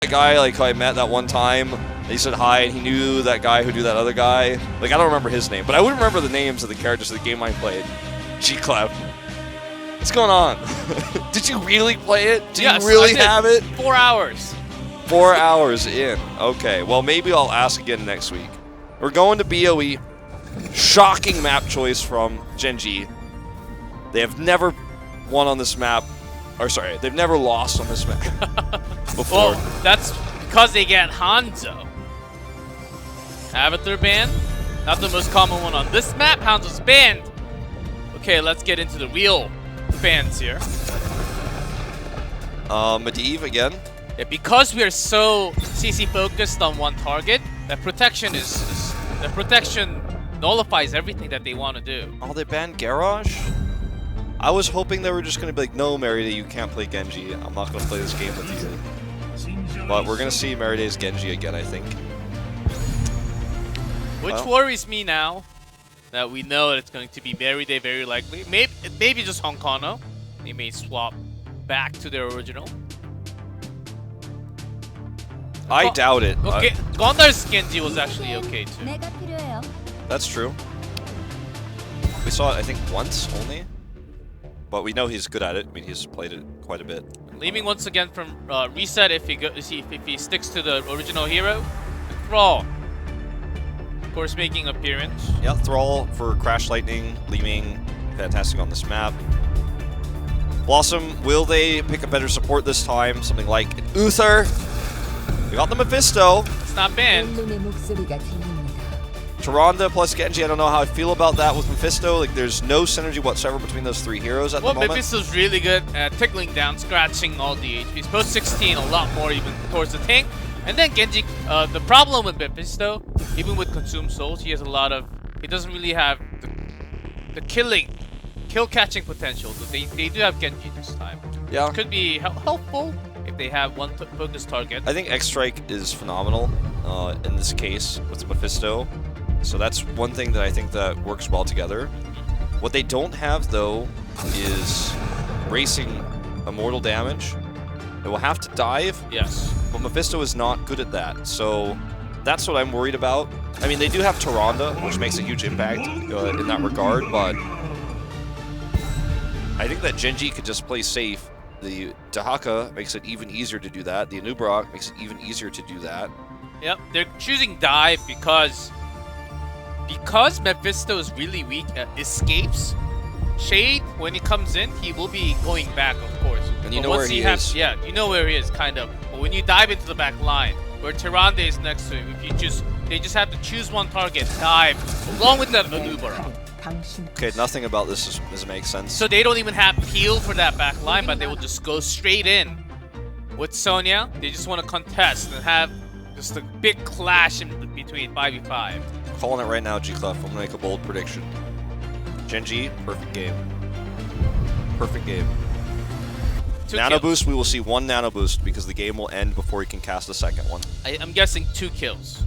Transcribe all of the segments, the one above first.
that guy like who I met that one time. He said hi, and he knew that guy who knew that other guy. Like I don't remember his name, but I would remember the names of the characters of the game I played. G-Cloud. What's going on? Did you really play it? Do you really have it? 4 hours. 4 hours in. Okay, well maybe I'll ask again next week. We're going to BOE. Shocking map choice from Gen.G. They have never won on this map. Or sorry, they've never lost on this map before. Well, that's because they get Hanzo. Avatar ban. Not the most common one on this map. Hanzo's banned. Okay, let's get into the real bans here. Medivh again. Yeah, because we are so CC focused on one target, that protection the protection nullifies everything that they want to do. Oh, they banned Garrosh? I was hoping they were just going to be like, no, Merida, you can't play Gen.G. I'm not going to play this game with you. But we're going to see Merida's Gen.G again, I think. Which worries me now, that we know that it's going to be Merida very likely. Maybe just Honkono. They may swap back to their original. I doubt it. Okay, Gondar's Gen.G was actually okay too. That's true. We saw it, I think, once only. But we know he's good at it. I mean, he's played it quite a bit. Leaving once again from reset if he sticks to the original hero. Thrall, of course, making appearance. Yeah, Thrall for Crash Lightning, leaving fantastic on this map. BlossoM, will they pick a better support this time? Something like an Uther. We got the Mephisto. It's not banned. Tyrande plus Gen.G, I don't know how I feel about that with Mephisto. Like, there's no synergy whatsoever between those three heroes at the moment. Mephisto's really good at tickling down, scratching all the HPs. Post 16, a lot more even towards the tank. And then Gen.G, the problem with Mephisto, even with Consume Souls, he doesn't really have the kill-catching potential. So they do have Gen.G this time. Yeah. It could be helpful if they have one focused target. I think X-Strike is phenomenal in this case with Mephisto. So that's one thing that I think that works well together. What they don't have, though, is bracing immortal damage. It will have to dive. Yes. But Mephisto is not good at that. So that's what I'm worried about. I mean, they do have Tyrande, which makes a huge impact in that regard, but I think that Gen.G could just play safe. The Dahaka makes it even easier to do that. The Anub'arak makes it even easier to do that. Yep, they're choosing dive because Mephisto is really weak at escapes. Shade, when he comes in, he will be going back, of course. And you know where he is. Yeah, you know where he is, kind of. But when you dive into the back line, where Tyrande is next to him, they just have to choose one target, dive, along with that Anub'arak. Okay, nothing about this doesn't make sense. So they don't even have peel for that back line, but they will just go straight in. With Sonya, they just want to contest and have just a big clash in between 5v5. Calling it right now, G-Clef. I'm going to make a bold prediction. Gen.G, perfect game. Perfect game. Nano boost, we will see one nano boost because the game will end before he can cast a second one. I'm guessing 2 kills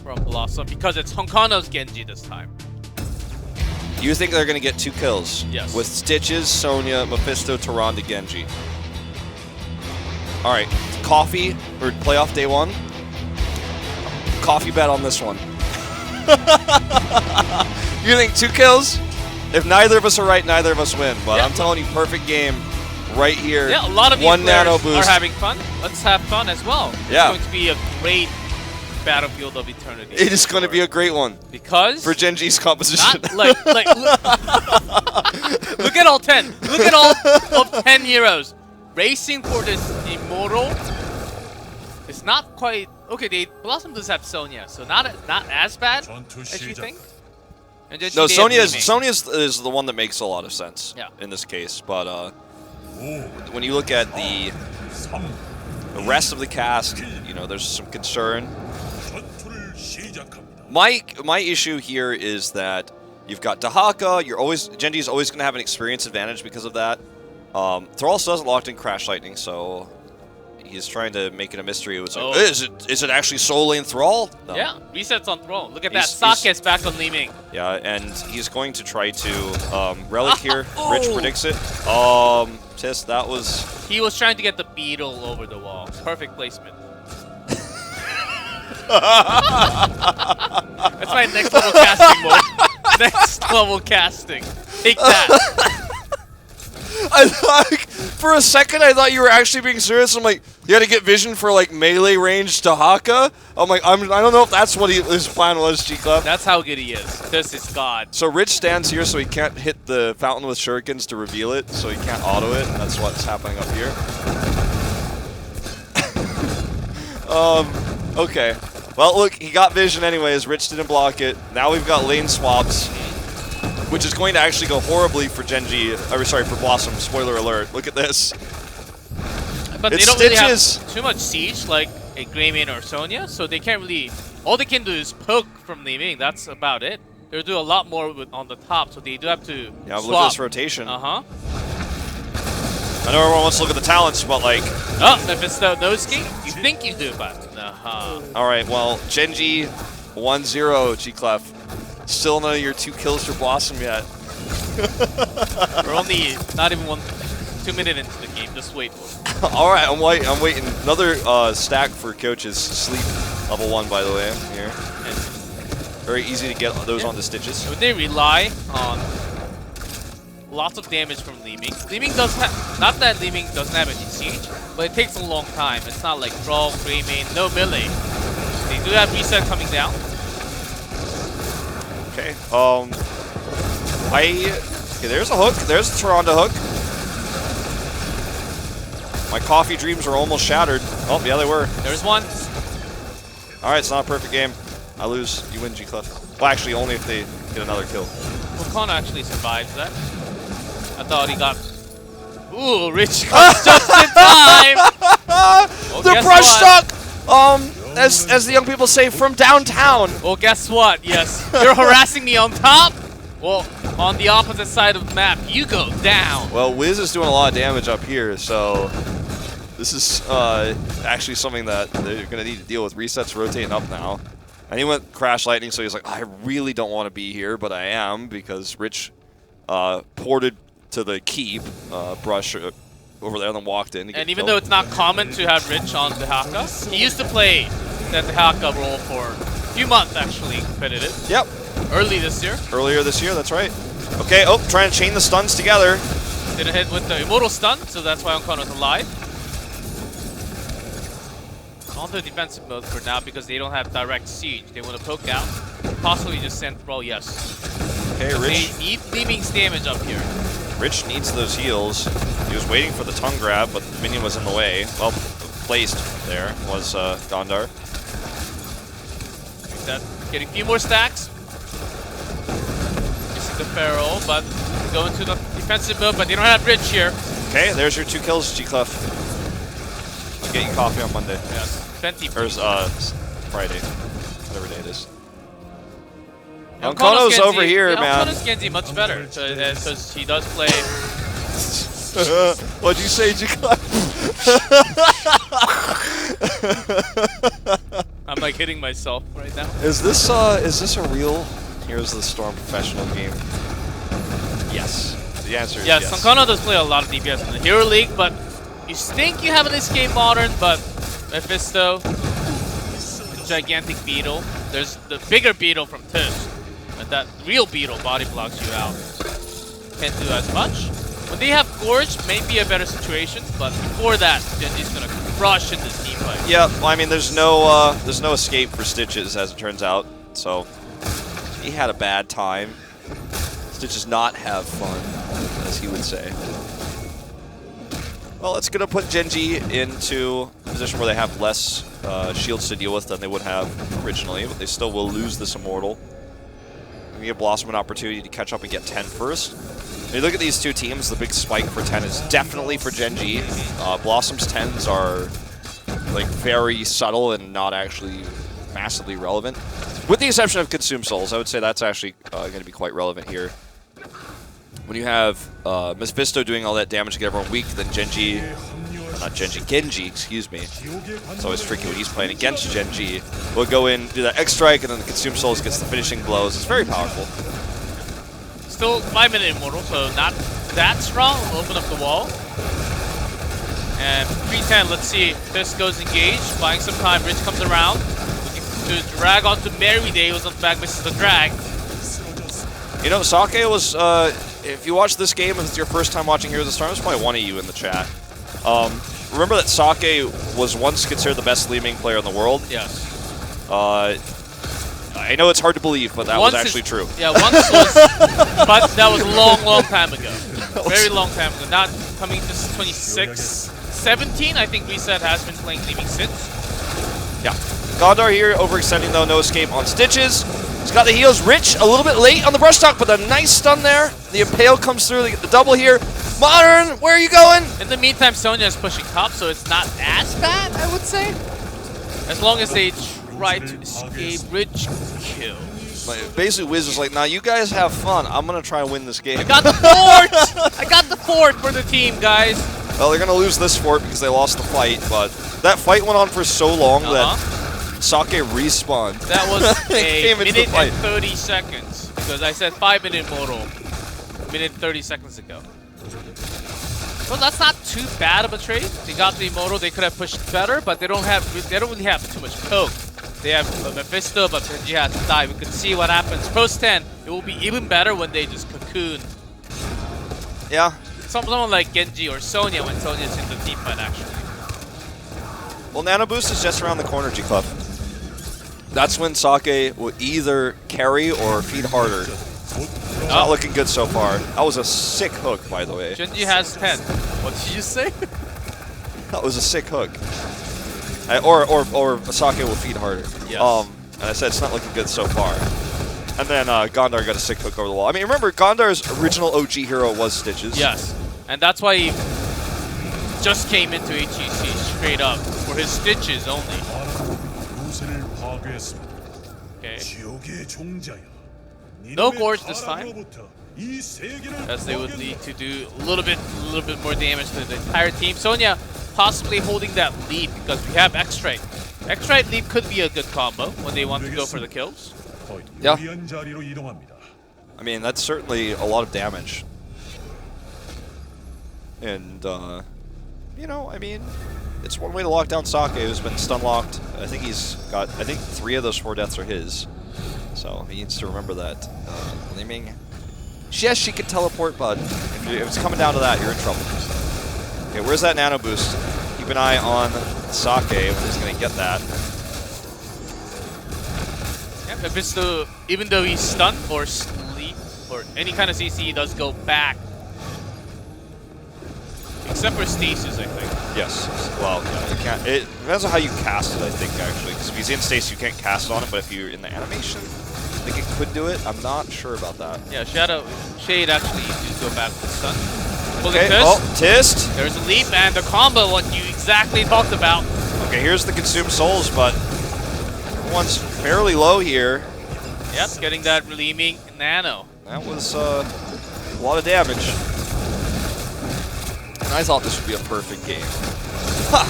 from BlossoM because it's Honkono's Gen.G this time. You think they're going to get 2 kills? Yes. With Stitches, Sonya, Mephisto, Tyrande, Gen.G. Alright, coffee or playoff day 1. Coffee bet on this one. You think 2 kills? If neither of us are right, neither of us win. But I'm telling you, perfect game right here. Yeah, a lot of these nano players boost. are having fun. Let's have fun as well. Yeah. It's going to be a great Battlefield of Eternity. It is going to be a great one. Because for Gen.G's composition. Look at all 10. Look at all of 10 heroes. Racing for this immortal. It's not quite okay. BlossoM does have Sonya, so not as bad as you think. No, Sonya is the one that makes a lot of sense in this case. But when you look at the rest of the cast, you know, there's some concern. My issue here is that you've got Dahaka. Gen.G is always going to have an experience advantage because of that. Thrall still hasn't locked in Crash Lightning, so he's trying to make it a mystery. It was like, is it actually solo lane Thrall? No. Yeah, resets on Thrall. Look at that. Sake's back on Li Ming. Yeah, and he's going to try to Relic here. Rich predicts it. Tis, that was He was trying to get the beetle over the wall. Perfect placement. That's my next level casting mode. Next level casting. Take that. I thought, for a second, I thought you were actually being serious. I'm like, you had to get vision for like melee range to Haka. I'm like, I don't know if that's what his plan was, G-Club. That's how good he is. This is God. So Rich stands here so he can't hit the fountain with shurikens to reveal it, so he can't auto it. That's what's happening up here. Okay. Well, look, he got vision anyways. Rich didn't block it. Now we've got lane swaps, which is going to actually go horribly for Gen.G. Sorry, for BlossoM. Spoiler alert. Look at this. But It's they don't really Stitches. have too much siege like a Greymane or Sonya, so they can't really... All they can do is poke from Li Ming. That's about it. They'll do a lot more on the top, so they do have to Yeah, swap. look at this rotation. Uh-huh. I know everyone wants to look at the talents, but like... Oh, if it's the Noski, you think you do, but... Alright, well, Gen.G 1-0, G-Clef. Still none of your 2 kills for BlossoM yet. We're only not even 2 minutes into the game. Just wait. Alright, I'm waiting. Another stack for Coach's sleep level 1, by the way, here. And very easy to get those onto Stitches. Would they rely on lots of damage from Li Ming? Li Ming does have... Not that Li Ming doesn't have any siege, but it takes a long time. It's not like Brawl, Greymane, no melee. They do have reset coming down. Okay, okay, there's a hook. There's the Tyrande hook. My coffee dreams are almost shattered. Oh, yeah, they were. There's one. Alright, it's not a perfect game. I lose. You win, G-Clef. Well, actually, only if they get another kill. Well, Con actually survives that. I thought he got... Ooh, Rich comes just in time! Well, the brush stock! As the young people say, from downtown. Well, guess what? Yes, you're harassing me on top? Well, on the opposite side of the map, you go down. Well, Wiz is doing a lot of damage up here, so this is actually something that they're going to need to deal with. Resets rotating up now. And he went Crash Lightning, so he's like, I really don't want to be here, but I am, because Rich ported to the keep, brush over there, and then walked in. And even though it's not common to have Rich on the Haka, he used to play that the Haka role for a few months, actually, competitive. Yep. Early this year. Earlier this year, that's right. Okay, oh, trying to chain the stuns together. Didn't hit with the Immortal Stun, so that's why Onkon was alive. On the defensive mode for now because they don't have direct siege. They want to poke out, possibly just send Brawl, yes. Okay, Rich. They need Li Ming's damage up here. Rich needs those heals. He was waiting for the tongue grab, but the minion was in the way. Well, placed there was Gondar. Like that. Getting a few more stacks. Missing the Pharaoh, but going to the defensive mode, but they don't have Rich here. Okay, there's your 2 kills, G-Clef. I'll get you coffee on Monday. Yes, Fenty. Or Friday. Whatever day it is. Yeah, Unkono's over here, man. Unkono's Gen.G much better, because he does play... What'd you say, G-Clef? I'm like hitting myself right now. Is this a real Heroes of the Storm professional game? Yes. The answer is yes. Yes, Unkono does play a lot of DPS in the Hero League, but you think you have an escape modern, but Mephisto, the gigantic beetle, there's the bigger beetle from Tish, but that real beetle body blocks you out. Can't do as much. When they have Gorge, may be a better situation, but before that, Gen.G's gonna crush in this team fight. Yeah, well, I mean, there's no escape for Stitches, as it turns out. So he had a bad time. Stitches not have fun, as he would say. Well, it's gonna put Gen.G into a position where they have less shields to deal with than they would have originally, but they still will lose this Immortal. We give BlossoM an opportunity to catch up and get 10 first. When you look at these two teams, the big spike for 10 is definitely for Gen.G. BlossoM's 10s are like very subtle and not actually massively relevant. With the exception of Consume Souls, I would say that's actually going to be quite relevant here. When you have Mephisto doing all that damage to get everyone weak, then Gen.G, not Gen.G, Gen.G, excuse me. It's always tricky when he's playing against Gen.G. We'll go in, do that X-Strike, and then the Consume Souls gets the finishing blows. It's very powerful. Still 5-minute Immortal, so not that strong. We'll open up the wall. And 310, let's see. This goes engaged, buying some time. Rich comes around, looking to drag onto Merry Day, who's on the back, misses the drag. You know, Sake was, if you watch this game, if it's your first time watching Heroes of the Storm, there's probably one of you in the chat. Remember that Sake was once considered the best Li Ming player in the world? Yes. I know it's hard to believe, but that was actually true. Yeah, once was, but that was a long, long time ago. Very long time ago. Not coming to 26, 17, I think Reset has been playing Li Ming since. Yeah. Gondar here, overextending though, no escape on Stitches. He's got the heals. Rich, a little bit late on the brush talk, but a nice stun there. The Impale comes through, they get the double here. Modern, where are you going? In the meantime, Sonya is pushing top, so it's not as bad, I would say. As long as they try to escape Rich kill. Basically, Wiz is like, nah, you guys have fun. I'm going to try and win this game. I got the fort! I got the fort for the team, guys. Well, they're going to lose this fort because they lost the fight, but that fight went on for so long that Sake respawned. That was a minute and 30 seconds, because I said 5-minute modal a minute 30 seconds ago. Well, that's not too bad of a trade. They got the modal, they could have pushed better, but they don't really have too much coke. They have Mephisto, but Gen.G has to die. We could see what happens. Post 10, it will be even better when they just cocoon. Yeah. Someone like Gen.G or Sonya when Sonya's in the team fight, actually. Well, Nano Boost is just around the corner, G-Club. That's when Sake will either carry or feed harder. It's not looking good so far. That was a sick hook, by the way. Gen.G has 10. What did you say? That was a sick hook. Or Sake will feed harder. Yes. And I said it's not looking good so far. And then Gondar got a sick hook over the wall. I mean, remember, Gondar's original OG hero was Stitches. Yes. And that's why he just came into HGC straight up for his Stitches only. Okay. No Gorge this time, as they would need to do a little bit more damage to the entire team. Sonya possibly holding that lead because we have X-Strike. X-Strike lead could be a good combo when they want to go for the kills. Yeah. I mean, that's certainly a lot of damage. And, you know, I mean, it's one way to lock down Sake, who's been stun locked. I think he's got, 3 of those 4 deaths are his. So he needs to remember that. Li Ming, yes, she can teleport, but if it's coming down to that, you're in trouble. Okay, where's that nano boost? Keep an eye on Sake if he's going to get that. Yeah, Mephisto, even though he's stunned or sleep or any kind of CC, he does go back. Except for stasis, I think. Yes. Well, yeah, you can't. It depends on how you cast it, I think, actually. Because if he's in stasis, you can't cast it on it, but if you're in the animation, I think it could do it. I'm not sure about that. Yeah, Shade actually used to go back to the stun. Okay, oh, Tist. There's a leap and the combo, what you exactly talked about. Okay, here's the consumed souls, but one's fairly low here. Yep, getting that relieving nano. That was a lot of damage. And I thought this would be a perfect game. Ha!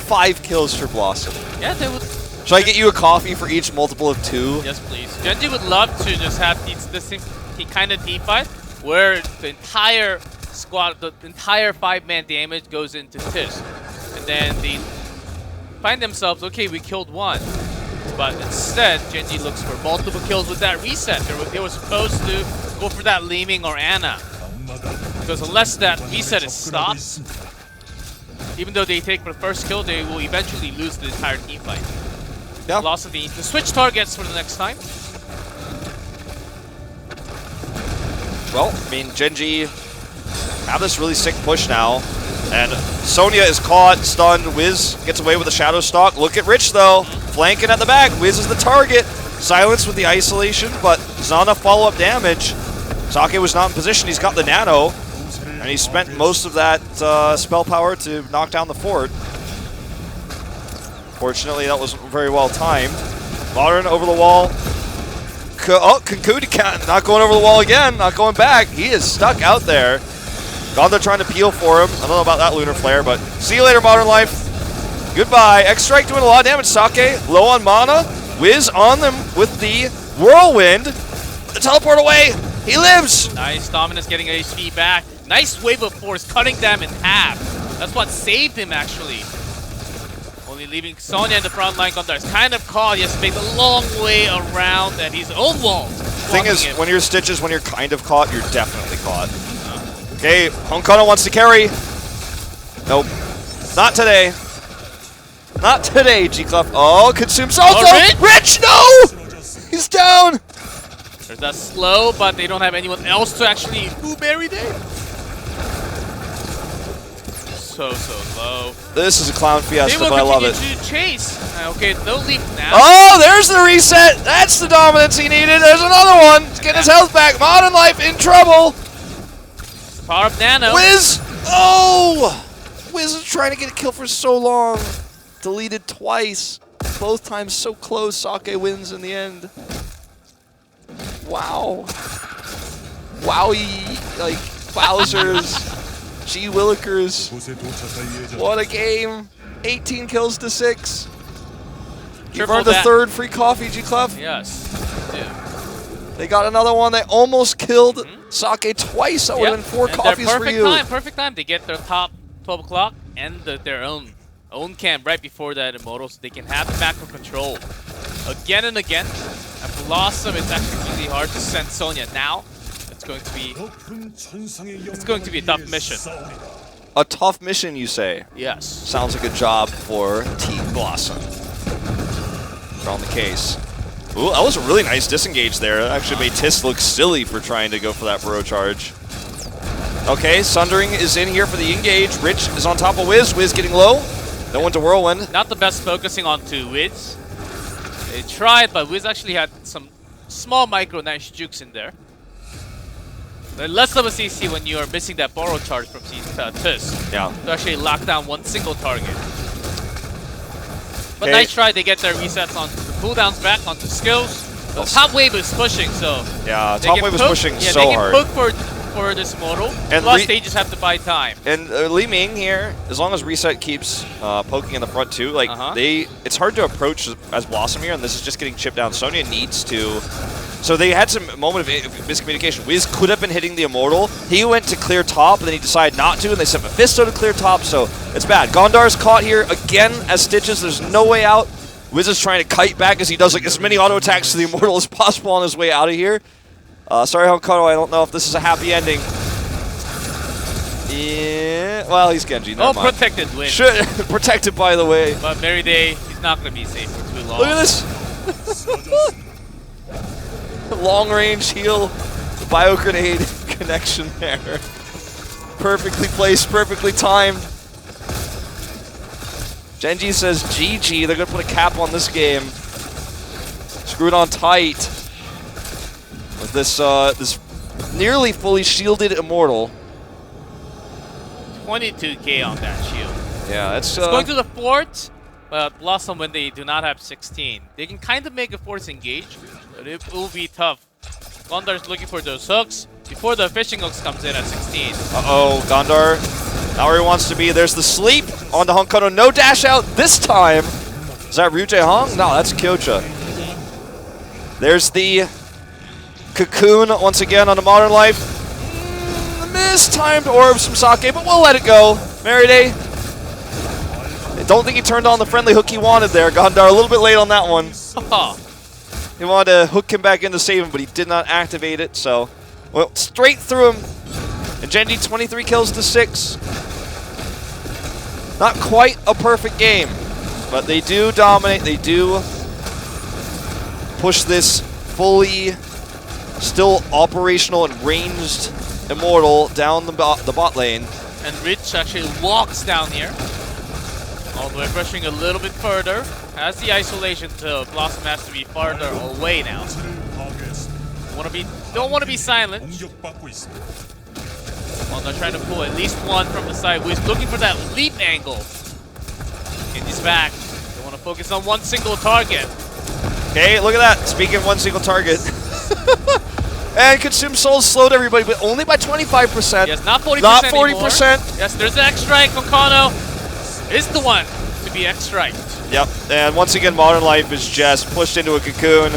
5 kills for BlossoM. Yeah, they would. Should I get you a coffee for each multiple of 2? Yes, please. Gen.G would love to just have this kind of team fight where the entire squad, the entire 5-man damage goes into Tis. And then they find themselves, okay, we killed 1. But instead, Gen.G looks for multiple kills with that reset. They were supposed to go for that Li Ming or Ana. Because unless that reset is stopped, even though they take for the first kill, they will eventually lose the entire team fight. Yeah. Loss of the switch targets for the next time. Well, I mean, Gen.G have this really sick push now. And Sonya is caught, stunned. Wiz gets away with a Shadow Stalk. Look at Rich, though. Flanking at the back. Wiz is the target. Silence with the isolation, but there's not enough follow-up damage. Sake was not in position. He's got the nano. And he spent most of that spell power to knock down the fort. Fortunately, that wasn't very well timed. Modern over the wall. Kankudi not going over the wall again. Not going back. He is stuck out there. Gondar trying to peel for him. I don't know about that Lunar Flare, but see you later, Modern Life. Goodbye. X-Strike doing a lot of damage. Sake low on mana. Wiz on them with the Whirlwind. The teleport away. He lives. Nice. Dominus getting HP back. Nice wave of force, cutting them in half. That's what saved him, actually. Only leaving Sonya in the front line. Gondar is kind of caught. He has to make the long way around and his own wall. Thing is, when you're Stitches, when you're kind of caught, you're definitely caught. Okay, Honkono wants to carry. Nope. Not today. Not today, G-Clef. Oh, consumes also. Oh, Rich, no! He's down. There's that slow, but they don't have anyone else to actually... Ooh, Mary Day. So low. This is a clown fiesta, They but I will love it. continue to chase. Okay, no leap now. Oh, there's the reset. That's the dominance he needed. There's another one. He's getting his health back. Modern Life in trouble. Power up Nano. Wiz. Oh! Wiz is trying to get a kill for so long. Deleted twice. Both times so close. Sake wins in the end. Wow. Wowie. Like, Bowser's. G Willikers. What a game. 18 kills to 6. You've earned the third free coffee, G-Clef. Yes. Dude. They got another one. They almost killed Sake twice. That would have been 4 coffees for you. Perfect time. They get their top 12 o'clock and their own camp right before that Immortal, so they can have the macro control again and again. At BlossoM, it's actually really hard to send Sonya now. It's going to be a tough mission. A tough mission, you say? Yes. Sounds like a job for Team BlossoM. They're on the case. Ooh, that was a really nice disengage there. That actually made Tis look silly for trying to go for that burrow charge. Okay, Sundering is in here for the engage. Rich is on top of Wiz. Wiz getting low. No one to Whirlwind. Not the best focusing onto Wiz. They tried, but Wiz actually had some small micro nice jukes in there. They're less of a CC when you are missing that borrow charge from Tis. Yeah. To actually lock down one single target. But nice try, they get their resets on cooldowns back onto skills. The top wave is pushing, so... Yeah, top wave is pushing so hard. They can poke for this Immortal, and plus they just have to buy time. And Li Ming here, as long as Reset keeps poking in the front too, like it's hard to approach as BlossoM here, and this is just getting chipped down. Sonya needs to... So they had some moment of miscommunication. Wiz could have been hitting the Immortal. He went to clear top, and then he decided not to, and they sent Mephisto to clear top, so it's bad. Gondar's caught here again as Stitches. There's no way out. Wiz is trying to kite back as he does like as many auto attacks to the Immortal as possible on his way out of here. Sorry, Honkono, I don't know if this is a happy ending. Yeah, well, he's Gen.G. Never mind. Protected win. Protected, by the way. But Mary Day, he's not going to be safe for too long. Look at this. Long range heal, the bio grenade connection there. Perfectly placed, perfectly timed. Gen.G says GG, they're gonna put a cap on this game. Screwed on tight. With this this nearly fully shielded Immortal. 22k on that shield. Yeah, it's going to the fort. But BlossoM, when they do not have 16, they can kind of make a force engage, but it will be tough. Gondar's looking for those hooks before the fishing hooks comes in at 16. Uh-oh, Gondar, not where he wants to be. There's the sleep on the Honkono. No dash out this time. Is that Ryuje Hong? No, that's Kyocha. There's the cocoon once again on the Modern Life. Mistimed orbs from Sake, but we'll let it go. Mary Day. I don't think he turned on the friendly hook he wanted there. Gondar a little bit late on that one. He wanted to hook him back in to save him, but he did not activate it, so... Well, straight through him. And Gen.G 23 kills to 6. Not quite a perfect game, but they do dominate. They do push this fully still operational and ranged Immortal down the bot lane. And Rich actually walks down here. All the way pushing a little bit further. As the isolation to BlossoM has to be farther away now. Don't want to be silent. Well, they're trying to pull at least one from the side. Who's looking for that leap angle. Genji's back. They want to focus on one single target. Okay, look at that. Speaking of one single target. And Consume Souls slowed everybody, but only by 25%. Yes, not 40%. Not 40%. Anymore. Yes, there's an X-Strike. Honkono is the one to be X-Striked. Yep, and once again, Modern Life is just pushed into a cocoon,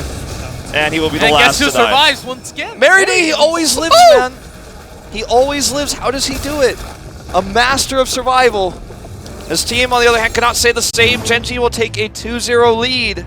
and he will be the last to die. And guess who survives once again? Mary Day, he always lives, man. He always lives. How does he do it? a master of survival. His team, on the other hand, cannot say the same. Gen.G will take a 2-0 lead.